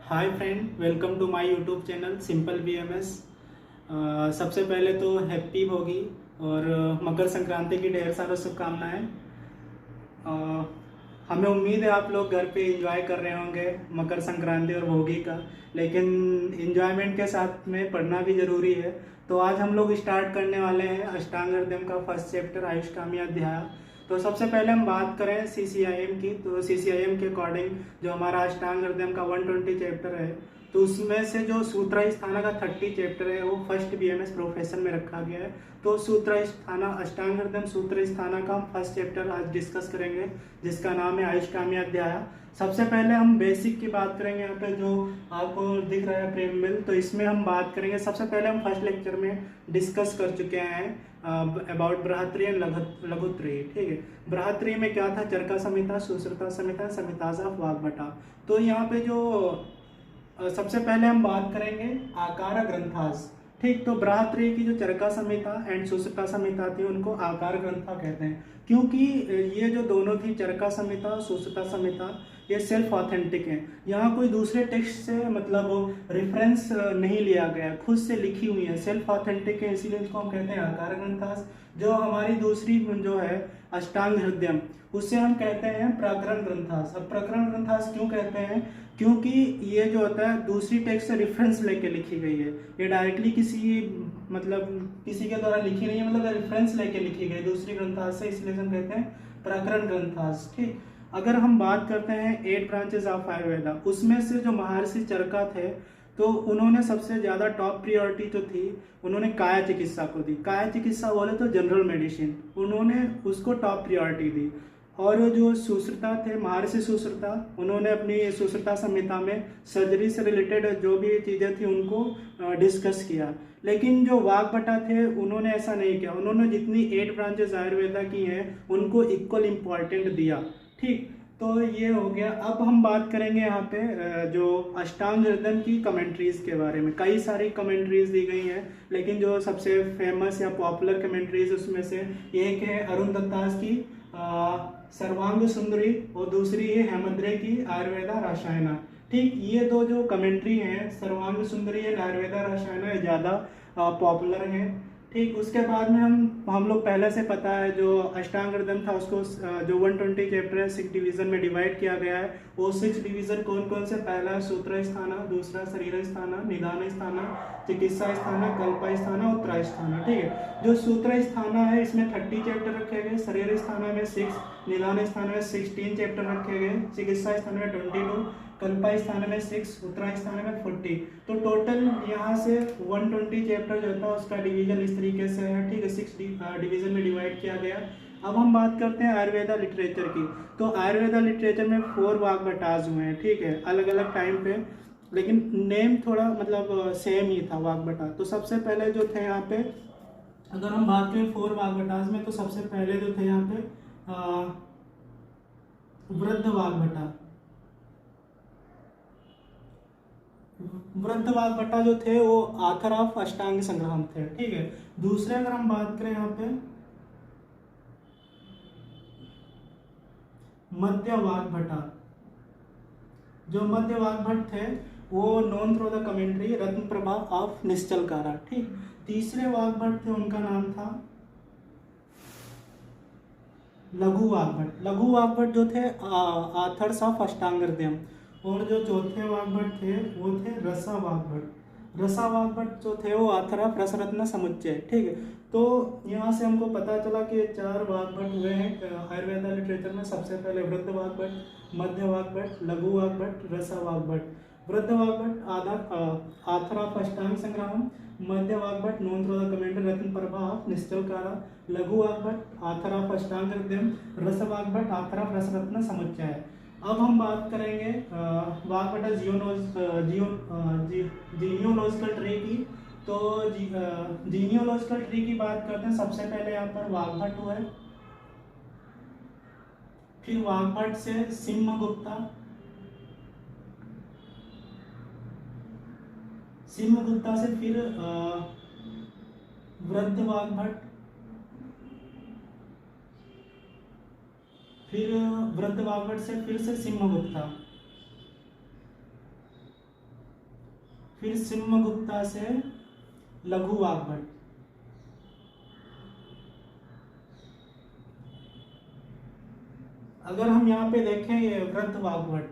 Hi friend, welcome to my YouTube channel simple BMS. सबसे पहले तो हैप्पी भोगी और मकर संक्रांति की ढेर सारी शुभकामनाएं। अ, हमें उम्मीद है आप लोग घर पे एंजॉय कर रहे होंगे मकर संक्रांति और भोगी का, लेकिन एंजॉयमेंट के साथ में पढ़ना भी ज़रूरी है। तो आज हम लोग स्टार्ट करने वाले हैं अष्टांग हृदय का फर्स्ट चैप्टर आयुष्कामी अध्याय। तो सबसे पहले हम बात करें सीसीआईएम की, तो सीसीआईएम के अकॉर्डिंग जो हमारा अष्टांग हृदय का 120 चैप्टर है, तो उसमें से जो सूत्र स्थाना का 30 चैप्टर है वो फर्स्ट बीएमएस प्रोफेशन में रखा गया है। तो सूत्र स्थाना अष्टांग हृदय सूत्र स्थाना का हम फर्स्ट चैप्टर आज डिस्कस करेंगे, जिसका नाम है आयुष्कामी अध्याय। सबसे पहले हम बेसिक की बात करेंगे। यहाँ पे जो आपको दिख रहा है प्रेमबिल, तो इसमें हम बात करेंगे। सबसे पहले हम फर्स्ट लेक्चर में डिस्कस कर चुके हैं अबाउट बृहत्त्रयी एंड लघुत्त्रयी। ठीक है, बृहत्त्रयी में क्या था? चरका संहिता, सुश्रुता संहिता, संहितासा, वाग्भटा। तो यहाँ पे जो सबसे पहले हम बात करेंगे आकार ग्रंथास। ठीक, तो बृहत्त्रयी की जो चरका संहिता एंड सुश्रुता संहिता थी उनको आकार ग्रंथा कहते हैं, क्योंकि ये जो दोनों थी चरका संहिता और सुश्रुता संहिता, ये सेल्फ ऑथेंटिक है। यहाँ कोई दूसरे टेक्स्ट से मतलब रेफरेंस नहीं लिया गया, खुद से लिखी हुई है, सेल्फ ऑथेंटिक है, इसीलिए इसको हम कहते हैं आकार ग्रंथास। जो हमारी दूसरी जो है अष्टांग हृदयम, उससे हम कहते हैं प्रकरण ग्रंथास। अब प्रकरण ग्रंथास क्यों कहते हैं? क्योंकि ये जो होता है दूसरी टेक्स्ट से रेफरेंस लेके लिखी गई है, ये डायरेक्टली किसी के द्वारा लिखी नहीं है, मतलब रेफरेंस लेके लिखी गई दूसरी ग्रंथास से, इसलिए हम कहते हैं प्रकरण ग्रंथास। ठीक, अगर हम बात करते हैं 8 ब्रांचेस ऑफ आयुर्वेदा, उसमें से जो महर्षि चरका थे, तो उन्होंने सबसे ज्यादा टॉप प्रियोरिटी जो थी उन्होंने काया चिकित्सा को दी। काया चिकित्सा बोले तो जनरल मेडिसिन, उन्होंने उसको टॉप प्रियोरिटी दी। और जो सुश्रुता थे, महर्षि सुश्रुता, उन्होंने अपनी सुश्रुता संहिता में सर्जरी से रिलेटेड जो भी चीज़ें थी उनको डिस्कस किया। लेकिन जो वाग्भटा थे उन्होंने ऐसा नहीं किया, उन्होंने जितनी 8 ब्रांचेस आयुर्वेदा की हैं उनको इक्वल इम्पॉर्टेंट दिया। ठीक, तो ये हो गया। अब हम बात करेंगे यहाँ पे जो अष्टांग हृदय की कमेंट्रीज के बारे में। कई सारी कमेंट्रीज दी गई हैं, लेकिन जो सबसे फेमस या पॉपुलर कमेंट्रीज उसमें से एक है अरुण दत्तास की सर्वांग सुंदरी और दूसरी है हेमंद्रे की आयुर्वेदा रसायना। ठीक, ये दो जो कमेंट्री हैं सर्वांग सुंदरी एंड आयुर्वेदा रसायना, ये ज़्यादा पॉपुलर हैं। ठीक, उसके बाद में हम लोग पहले से पता है जो अष्टांग हृदय था उसको जो 120 चैप्टर है 6 डिवीजन में डिवाइड किया गया है। वो 6 डिवीजन कौन कौन से? पहला सूत्र स्थाना, दूसरा शरीर स्थाना, निदान स्थाना, चिकित्सा स्थाना, कल्प स्थाना, उत्तरा स्थाना। ठीक है, जो सूत्र स्थाना है इसमें 30 चैप्टर रखे गए, शरीर स्थाना में 6, निदान स्थान में 16 चैप्टर रखे गए, चिकित्सा स्थान में 22, कल्पा स्थान में 6, उत्तरा स्थान में 40। तो टोटल यहाँ से 120 चैप्टर जो था उसका डिवीजन इस तरीके से है। ठीक है, 6 डिवीजन में डिवाइड किया गया। अब हम बात करते हैं आयुर्वेदा लिटरेचर की। तो आयुर्वेदा लिटरेचर में 4 वाग्भटास हुए हैं। ठीक है, अलग अलग टाइम पे, लेकिन नेम थोड़ा मतलब सेम ही था वाग्भटा। तो सबसे पहले जो थे यहाँ पे, अगर हम बात करें 4 वाग्भटास में, तो सबसे पहले जो थे यहाँ पे वृद्ध वाग्भटा। वृद्ध वाग्भटा जो थे वो आथर ऑफ अष्टांग संग्रहम थे। ठीक है, दूसरे अगर हम बात करें यहाँ पे मध्य वाग्भटा, जो मध्य वाग्भट थे वो known through the commentary Ratna Prabha of Nishchalakara. ठीक, तीसरे वाग्भट थे उनका नाम था लघु वाग्भट। लघु वाग्भट जो थे आथर्स ऑफ अष्टांग हृदयम। और जो चौथे वाग्भट थे वो थे रसा वाग्भट। रसा वाग्भट जो थे वो आथर ऑफ रसरत्न समुच्चय। ठीक है, तो यहाँ से हमको पता चला कि 4 वाग्भट हुए हैं आयुर्वेदा लिटरेचर में। सबसे पहले वृद्ध वाग्भट, मध्य वाग्भट, लघु वाग्भट, रसा वाग्भट। वृद्ध वाग्भट आथर ऑफ अष्टांग संग्राम, मध्य Vagbhata known through the commentary Ratna Prabha of Nishchalakara, लघु वाग्भट आथर ऑफ अष्टांग हृदयम, रस वाग्भट आथर ऑफ रसरत्न समुच्चय। अब हम बात करेंगे वाग्भटा जीनियोलॉजिकल ट्री की। तो जीनियोलॉजिकल ट्री की बात करते हैं। सबसे पहले यहाँ पर वाग्भट हुआ है, फिर वाग्भट से सिम्हगुप्ता, सिम्हगुप्ता से फिर वृद्ध वाग्भट, फिर वृद्ध वाग्भट से फिर से सिम्हगुप्ता, फिर सिम्हगुप्ता से लघु वाग्भट। अगर हम यहाँ पे देखें ये वृद्ध वाग्भट,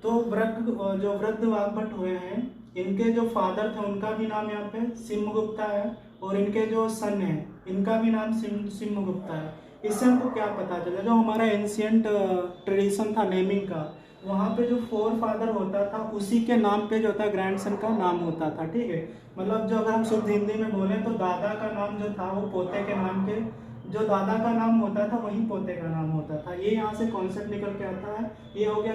तो वृद्ध वाग्भट हुए हैं, इनके जो फादर थे उनका भी नाम यहाँ पे सिम्हगुप्ता है, और इनके जो सन है इनका भी नाम सिम्हगुप्ता है। इससे हमको क्या पता चला, जो हमारा एंशियंट ट्रेडिशन था नेमिंग का, वहाँ पे जो फोर फादर होता था उसी के नाम पे जो होता है ग्रैंडसन का नाम होता था। ठीक है, मतलब जो अगर हम शुद्ध हिंदी में बोलें तो दादा का नाम जो था वो पोते के नाम के, जो दादा का नाम होता था वही पोते का नाम होता था। ये यहाँ से कॉन्सेप्ट निकल के आता है। ये हो गया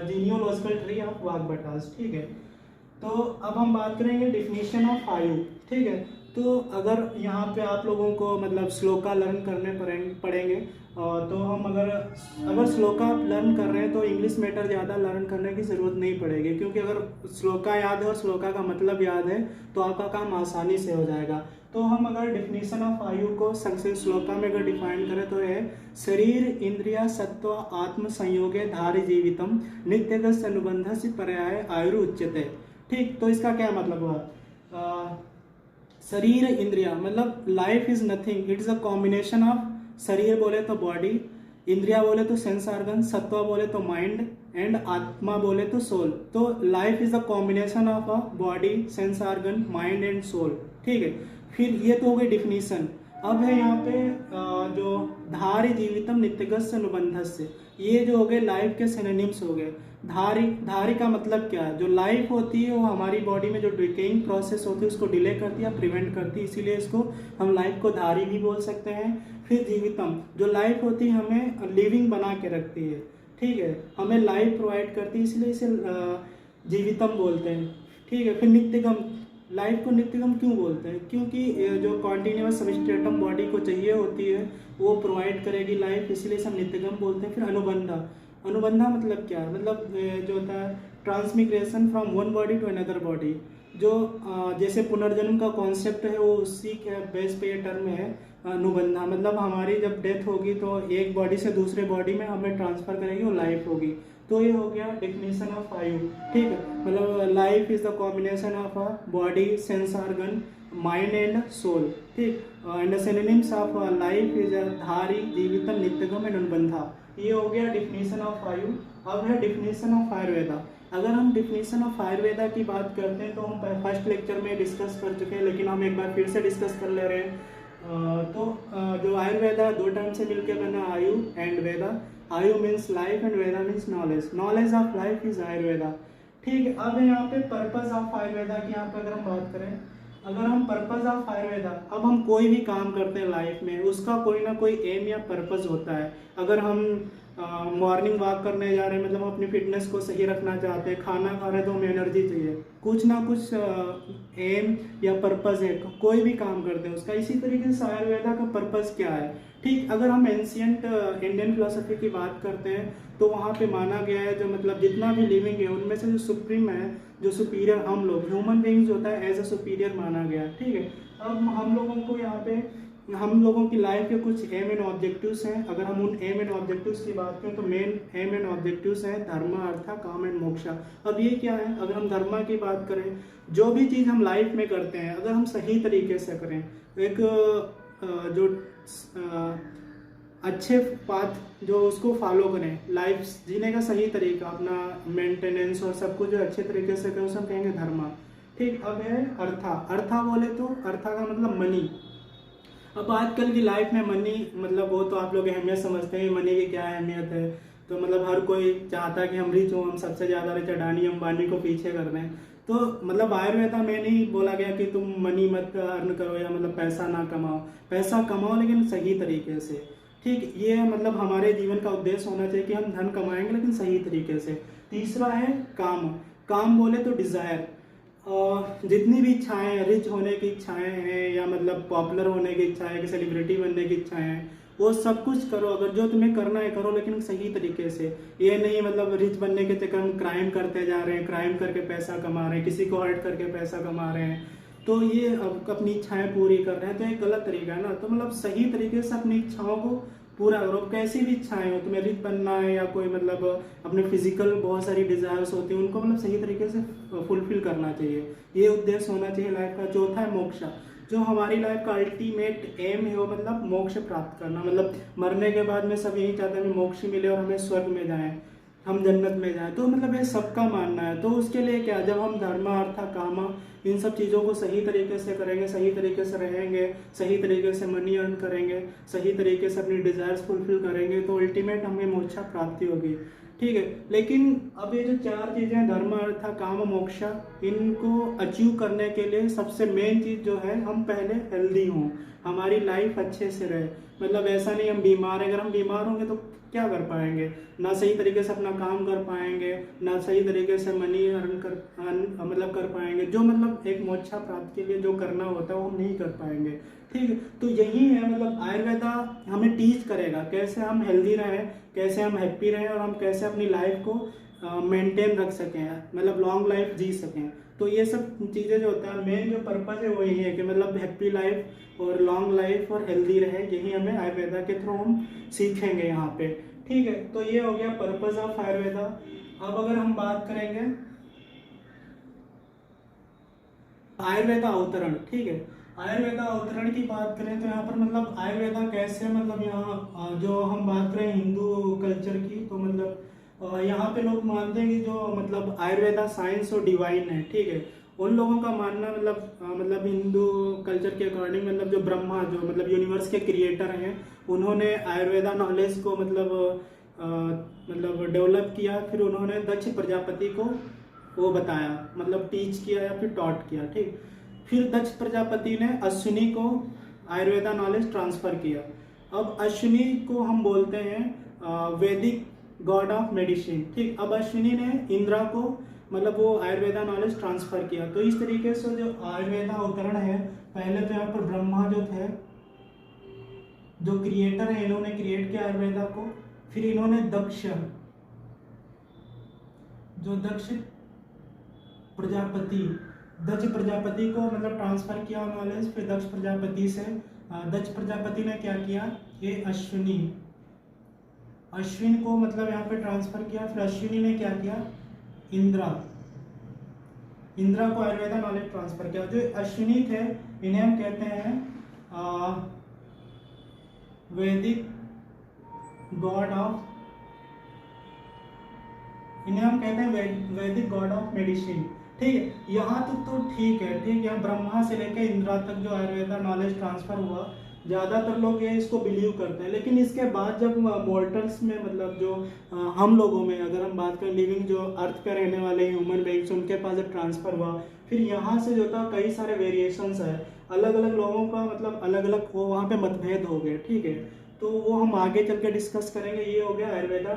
जीनियोलॉजिकल ट्री ऑफ वाग्भटास। ठीक है, तो अब हम बात करेंगे डिफिनीशन ऑफ आयु। ठीक है, तो अगर यहाँ पे आप लोगों को मतलब श्लोका लर्न करने पड़ेंगे, तो हम अगर श्लोका लर्न कर रहे हैं तो इंग्लिश मैटर ज़्यादा लर्न करने की ज़रूरत नहीं पड़ेगी, क्योंकि अगर श्लोका याद है और श्लोका का मतलब याद है तो आपका काम आसानी से हो जाएगा। तो हम अगर डिफिनीशन ऑफ आयु को संक्षिप्त श्लोका में अगर डिफाइन करें तो है शरीर इंद्रिया सत्व आत्म संयोगे धारि जीवितम नित्यगत अनुबंध से पर्याय आयु उच्यते। ठीक, तो इसका क्या मतलब हुआ, शरीर इंद्रिया मतलब life is nothing, it is a combination of शरीर बोले तो बॉडी, इंद्रिया बोले तो सेंस ऑर्गन, सत्व बोले तो माइंड, एंड आत्मा बोले तो सोल। तो life is a combination of a body, sense organ, mind and soul. ठीक है, फिर ये तो हो गई डिफिनीशन। अब है यहाँ पे जो धारि जीवितम नित्यगत अनुबंध से, ये जो हो गए लाइफ के सिनोनिम्स हो गए। धारी का मतलब क्या है, जो लाइफ होती है वो हमारी बॉडी में जो डिकेइंग प्रोसेस होती है उसको डिले करती है, प्रिवेंट करती है, इसीलिए इसको हम लाइफ को धारी भी बोल सकते हैं। फिर जीवितम, जो लाइफ होती है हमें लिविंग बना के रखती है। ठीक है, हमें लाइफ प्रोवाइड करती है, इसलिए इसे जीवितम बोलते हैं। ठीक है, फिर नित्यगम, लाइफ को नित्यगम क्यों बोलते हैं, क्योंकि जो कॉन्टिन्यूअस सबस्ट्रेटम बॉडी को चाहिए होती है वो प्रोवाइड करेगी लाइफ, इसलिए इसे हम नित्यगम बोलते हैं। फिर अनुबंधा, अनुबंधा मतलब क्या है, मतलब जो होता है transmigration from one body to another body, जो जैसे पुनर्जन्म का कॉन्सेप्ट है वो उसी के बेस पे ये टर्म है अनुबंधा। मतलब हमारी जब डेथ होगी तो एक बॉडी से दूसरे बॉडी में हमें ट्रांसफर करेगी, वो लाइफ होगी। तो ये हो गया डेफिनेशन ऑफ आयु। ठीक है, मतलब life is the combination of a body, sense organ, mind and soul. ठीक, and synonyms of life is धारी, जीवितम, नित्यगम एंड अनुबंधा। ये हो गया डिफिनीशन ऑफ आयु। अब है डिफिनीशन ऑफ आयुर्वेदा। अगर हम डिफिनीशन ऑफ आयुर्वेदा की बात करते हैं तो हम फर्स्ट लेक्चर में डिस्कस कर चुके हैं, लेकिन हम एक बार फिर से डिस्कस कर ले रहे हैं। जो आयुर्वेदा दो टर्म से मिलकर बना, आयु एंड वेदा। आयु means life and Veda means knowledge. Knowledge of life is Ayurveda. ठीक है, अब यहाँ पे पर्पज ऑफ आयुर्वेदा की यहाँ पे अगर हम बात करें, अगर हम पर्पज ऑफ आयुर्वेदा, अब हम कोई भी काम करते हैं लाइफ में उसका कोई ना कोई एम या पर्पज होता है। अगर हम मॉर्निंग वॉक करने जा रहे हैं, मतलब हम अपनी फिटनेस को सही रखना चाहते हैं, खाना खा रहे हैं तो हमें एनर्जी चाहिए, कुछ ना कुछ एम या पर्पज है, कोई भी काम करते हैं उसका। इसी तरीके से आयुर्वेदा का पर्पज क्या है। ठीक, अगर हम एंशियंट इंडियन फिलोसफी की बात करते हैं तो वहाँ पे माना गया है जो मतलब जितना भी लिविंग है उनमें से जो सुप्रीम है, जो सुपीरियर हम लोग ह्यूमन बीइंग्स होता है एज अ सुपीरियर माना गया। ठीक है, अब हम लोगों को यहाँ पे हम लोगों की लाइफ के कुछ एम एंड ऑब्जेक्टिव्स हैं। अगर हम उन एम एंड ऑब्जेक्टिव्स की बात करें तो मेन एम एंड ऑब्जेक्टिव्स हैं धर्म, अर्थ, काम एंड मोक्षा। अब ये क्या है, अगर हम धर्म की बात करें, जो भी चीज़ हम लाइफ में करते हैं अगर हम सही तरीके से करें, एक जो अच्छे पाथ जो उसको फॉलो करें, लाइफ जीने का सही तरीका, अपना मेंटेनेंस और सब कुछ जो अच्छे तरीके से करें उसे हम कहेंगे धर्म। ठीक, अब है अर्था। अर्था बोले तो अर्था का मतलब मनी। अब आजकल की लाइफ में मनी मतलब वो तो आप लोग अहमियत समझते हैं, मनी की क्या अहमियत है। तो मतलब हर कोई चाहता है कि हम रिच हों, हम सबसे ज़्यादा रिच अडानी अंबानी को पीछे कर रहे हैं। तो मतलब आयुर्वेदा में नहीं बोला गया कि तुम मनी मत अर्न करो या मतलब पैसा ना कमाओ, पैसा कमाओ लेकिन सही तरीके से। ठीक, ये मतलब हमारे जीवन का उद्देश्य होना चाहिए कि हम धन कमाएंगे लेकिन सही तरीके से। तीसरा है काम। काम बोले तो डिज़ायर, जितनी भी इच्छाएं हैं, रिच होने की इच्छाएं हैं या मतलब पॉपुलर होने की इच्छा है कि सेलिब्रिटी बनने की इच्छाएं हैं, वो सब कुछ करो। अगर जो तुम्हें करना है करो लेकिन सही तरीके से। ये नहीं मतलब रिच बनने के चक्कर में क्राइम करते जा रहे हैं, क्राइम करके पैसा कमा रहे हैं, किसी को हर्ट करके पैसा कमा रहे हैं, तो ये अपनी इच्छाएं पूरी कर रहे हैं, तो ये गलत तरीका है ना। तो मतलब सही तरीके से अपनी इच्छाओं को पूरा करो। कैसी भी इच्छाएं हो, तुम्हें रिच बनना है या कोई मतलब अपने फिजिकल बहुत सारी डिजायर्स होती हैं, उनको मतलब सही तरीके से फुलफिल करना चाहिए। ये उद्देश्य होना चाहिए लाइफ का। चौथा है मोक्षा। जो हमारी लाइफ का अल्टीमेट एम है वो मतलब मोक्ष प्राप्त करना। मतलब मरने के बाद में सब यही चाहते हैं हमें मोक्ष मिले और हमें स्वर्ग में जाएं, हम जन्नत में जाएं। तो मतलब ये सबका मानना है। तो उसके लिए क्या, जब हम धर्म अर्थ काम इन सब चीज़ों को सही तरीके से करेंगे, सही तरीके से रहेंगे, सही तरीके से मनी अर्न करेंगे, सही तरीके से अपनी डिजायर्स फुलफिल करेंगे, तो अल्टीमेट हमें मोक्षा प्राप्ति होगी। ठीक है। लेकिन अब ये जो चार चीज़ें हैं, धर्म अर्थ काम मोक्षा, इनको अचीव करने के लिए सबसे मेन चीज़ जो है, हम पहले हेल्दी हों, हमारी लाइफ अच्छे से रहे। मतलब ऐसा नहीं हम बीमार हैं, अगर हम बीमार होंगे तो क्या कर पाएंगे, ना सही तरीके से अपना काम कर पाएंगे, ना सही तरीके से मनी मतलब कर पाएंगे। जो मतलब एक मोक्षा प्राप्ति के लिए जो करना होता है वो हम नहीं कर पाएंगे। ठीक है। तो यही है मतलब आयुर्वेदा हमें टीच करेगा कैसे हम हेल्दी रहें, कैसे हम हैप्पी रहें, और हम कैसे अपनी लाइफ को मेंटेन रख सकें, मतलब लॉन्ग लाइफ जी सकें। तो ये सब चीज़ें जो होता है, मेन जो पर्पज है वो यही है कि मतलब हैप्पी लाइफ और लॉन्ग लाइफ और हेल्दी रहे, यही हमें आयुर्वेदा के थ्रू हम सीखेंगे यहाँ पे। ठीक है। तो ये हो गया पर्पज ऑफ आयुर्वेदा। अब अगर हम बात करेंगे आयुर्वेदा अवतरण। ठीक है। आयुर्वेदा अवतरण की बात करें तो यहाँ पर मतलब आयुर्वेदा कैसे, मतलब यहाँ जो हम बात करें हिंदू कल्चर की, तो मतलब यहाँ पे लोग मानते हैं कि जो मतलब आयुर्वेदा साइंस और डिवाइन है। ठीक है। उन लोगों का मानना मतलब हिंदू कल्चर के अकॉर्डिंग मतलब जो ब्रह्मा, जो मतलब यूनिवर्स के क्रिएटर हैं, उन्होंने आयुर्वेदा नॉलेज को मतलब डेवलप किया। फिर उन्होंने दक्ष प्रजापति को वो बताया, मतलब टीच किया या फिर टॉट किया। ठीक। फिर दक्ष प्रजापति ने अश्विनी को आयुर्वेदा नॉलेज ट्रांसफर किया। अब अश्विनी को हम बोलते हैं वैदिक गॉड ऑफ मेडिसिन। ठीक। अब अश्विनी ने इंद्रा को मतलब वो आयुर्वेदा नॉलेज ट्रांसफर किया। तो इस तरीके से जो आयुर्वेदा अवतरण है, पहले तो यहाँ पर ब्रह्मा जो थे, जो क्रिएटर है, इन्होंने क्रिएट किया आयुर्वेदा को। फिर इन्होंने दक्ष प्रजापति को मतलब ट्रांसफर किया नॉलेज। फिर दक्ष प्रजापति से दक्ष प्रजापति ने क्या किया, ये अश्विन को मतलब यहाँ पे ट्रांसफर किया। फिर अश्विनी ने क्या किया, इंद्रा को आयुर्वेदा नॉलेज ट्रांसफर किया। जो अश्विनी थे इन्हें हम कहते हैं वैदिक गॉड ऑफ, इन्हें हम कहते हैं वैदिक गॉड ऑफ मेडिसिन। ठीक है। यहाँ तक तो ठीक है। ठीक है। ब्रह्मा से लेकर इंद्रा तक जो आयुर्वेदा नॉलेज ट्रांसफर हुआ, ज़्यादातर लोग ये इसको बिलीव करते हैं। लेकिन इसके बाद जब मॉर्टल्स में मतलब जो हम लोगों में अगर हम बात करें, लिविंग जो अर्थ पे रहने वाले ह्यूमन बीइंग्स, उनके पास जब ट्रांसफर हुआ, फिर यहाँ से जो था कई सारे वेरिएशंस है, अलग अलग लोगों का मतलब अलग अलग वो वहाँ पे मतभेद हो गए। ठीक है। तो वो हम आगे चल के डिस्कस करेंगे। ये हो गया आयुर्वेदा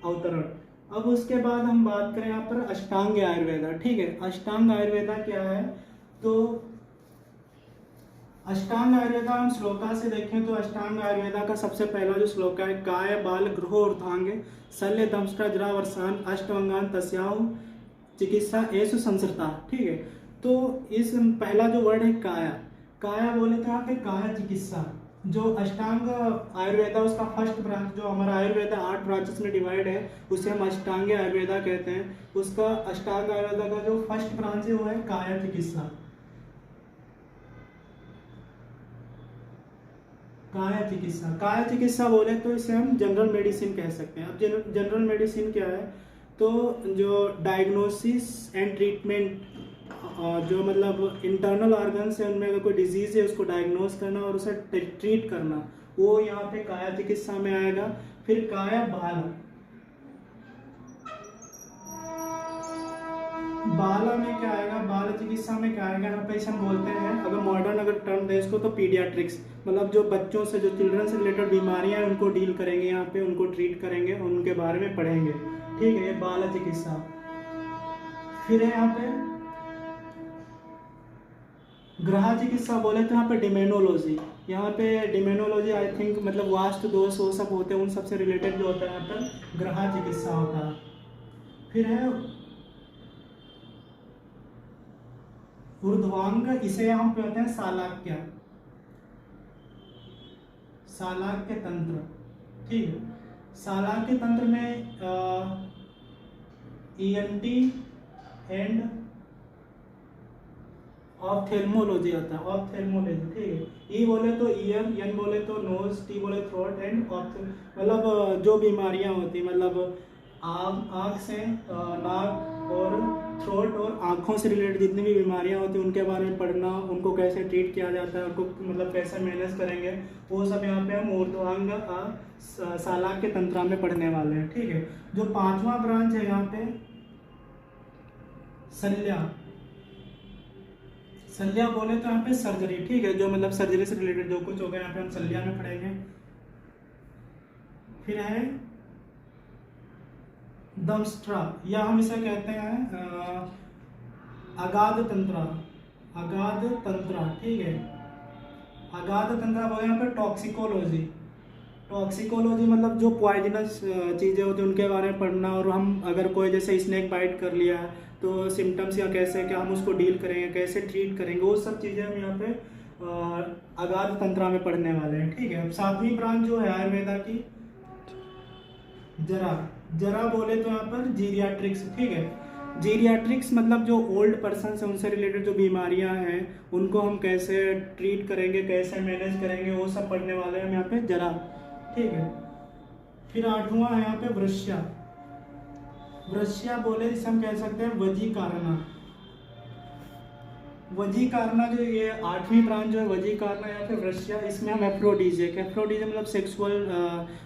अवतरण। अब उसके बाद हम बात करें यहाँ पर अष्टांग आयुर्वेदा। ठीक है। अष्टांग आयुर्वेदा क्या है, तो अष्टांग आयुर्वेदा हम श्लोका से देखें तो अष्टांग आयुर्वेदा का सबसे पहला जो श्लोक है, काय बाल गृह ऊर्ध्वांगे शल्य दंष्ट्रा जरा वर्षान अष्टांगान तस्याहु चिकित्सा एसु संसृता। ठीक है। तो इस पहला जो वर्ड है काया बोले तो यहाँ पे काया चिकित्सा। जो अष्टांग आयुर्वेदा उसका फर्स्ट ब्रांच, जो हमारा आयुर्वेदा 8 ब्रांचेस में डिवाइड है, उसे हम अष्टांग आयुर्वेदा कहते हैं। उसका अष्टांग आयुर्वेदा का जो फर्स्ट ब्रांच है वो है काया चिकित्सा। काया चिकित्सा बोले तो इसे हम जनरल मेडिसिन कह सकते हैं। अब जनरल मेडिसिन क्या है, तो जो डायग्नोसिस एंड ट्रीटमेंट, जो मतलब इंटरनल ऑर्गन्स है उनमें अगर कोई डिजीज है उसको डायग्नोस करना और उसे ट्रीट करना, वो यहाँ पे काया चिकित्सा में आएगा। फिर काया बाला में क्या आएगा, बाल चिकित्सा में क्या आएगा, यहाँ पे इसे हम बोलते हैं, अगर मॉडर्न अगर टर्म दे इसको तो पीडियाट्रिक्स, मतलब जो बच्चों से जो चिल्ड्रन से रिलेटेड बीमारियां हैं उनको डील करेंगे, यहाँ पे उनको ट्रीट करेंगे, उनके बारे में पढ़ेंगे। ठीक है। ये बाल चिकित्सा। फिर है यहाँ पे ग्रह चिकित्सा बोले तो यहाँ पे डिमेनोलॉजी, यहाँ पे डिमेनोलॉजी आई थिंक मतलब वास्तु दोष वो सब होते हैं, उन सबसे रिलेटेड जो होता है यहाँ पर ग्रह चिकित्सा होता है। फिर है ऊर्ध्वांग, इसे हम कहते हैं सालाक्य तंत्र। ठीक है। सालांग के तंत्र में ENT एंड ऑप्थेल्मोलॉजी आता है, ऑप्थेल्मोलॉजी, ठीक है। ई बोले तो ईयर, एन बोले तो नोज, टी बोले थ्रोट एंड मतलब जो बीमारियां होती मतलब आँख से नाक और थ्रोट और आँखों से रिलेटेड जितनी भी बीमारियां होती हैं उनके बारे में पढ़ना, उनको कैसे ट्रीट किया जाता है, उनको मतलब कैसे मैनेज करेंगे, वो सब यहाँ पे हम ऊर्ध्वांग सालांग के तंत्र में पढ़ने वाले हैं, ठीक है। जो 5वां ब्रांच है यहाँ पे शल्य, शल्य बोले तो यहाँ पे सर्जरी, ठीक है, जो मतलब सर्जरी से रिलेटेड जो कुछ होगा यहाँ पे हम शल्य में पढ़ेंगे। फिर है दंष्ट्रा, या हम इसे कहते हैं अगाध तंत्रा, अगाध तंत्रा, ठीक है। अगाध तंत्रा बोले यहाँ पे टॉक्सिकोलॉजी, टॉक्सिकोलॉजी मतलब जो पॉइजनस चीज़ें होती हैं उनके बारे में पढ़ना, और हम अगर कोई जैसे स्नेक बाइट कर लिया तो सिम्टम्स या कैसे क्या हम उसको डील करेंगे, कैसे ट्रीट करेंगे, वो सब चीज़ें हम यहाँ पे अगाध तंत्रा में पढ़ने वाले हैं, ठीक है। अब 7वीं ब्रांच जो है आयुर्वेदा की जरा, जरा बोले तो यहाँ पर जीरियाट्रिक्स, ठीक है। जीरियाट्रिक्स मतलब जो ओल्ड पर्सन है उनसे रिलेटेड जो बीमारियां हैं उनको हम कैसे ट्रीट करेंगे, कैसे मैनेज करेंगे, वो सब पढ़ने वाले हैं यहाँ पे जरा, ठीक है। फिर 8वां है यहाँ पे वृष्या, वृष्या बोले जिसे हम कह सकते हैं वजीकारना, वजीकारना जो ये 8वीं ब्रांच जो है वजीकारना या फिर वृष्या, इसमें हम एफ्रोडीजिया, एफ्रोडीजिया मतलब सेक्सुअल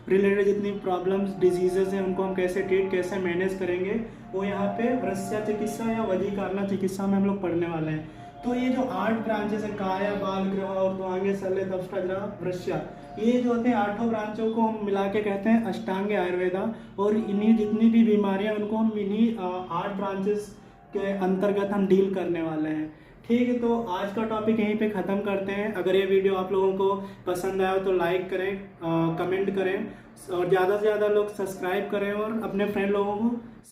रिलेटेड जितनी प्रॉब्लम्स डिजीजेज हैं उनको हम कैसे ट्रीट, कैसे मैनेज करेंगे, वो यहाँ पे वृष्या चिकित्सा या वजीकारना चिकित्सा में हम लोग पढ़ने वाले हैं। तो ये जो 8 ब्रांचेस है काया, बाल ग्रह, ऊर्ध्वांग, शल्य, दंष्ट्रा, वृष्या, ये जो होते हैं 8 ब्रांचों को हम मिला के कहते हैं अष्टांग आयुर्वेदा, और इन्हीं जितनी भी बीमारियां उनको हम इन्हीं 8 ब्रांचेस के अंतर्गत हम डील करने वाले हैं, ठीक है। तो आज का टॉपिक यहीं पे ख़त्म करते हैं। अगर ये वीडियो आप लोगों को पसंद आया तो लाइक करें, कमेंट करें, और ज़्यादा से ज़्यादा लोग सब्सक्राइब करें और अपने फ्रेंड लोगों को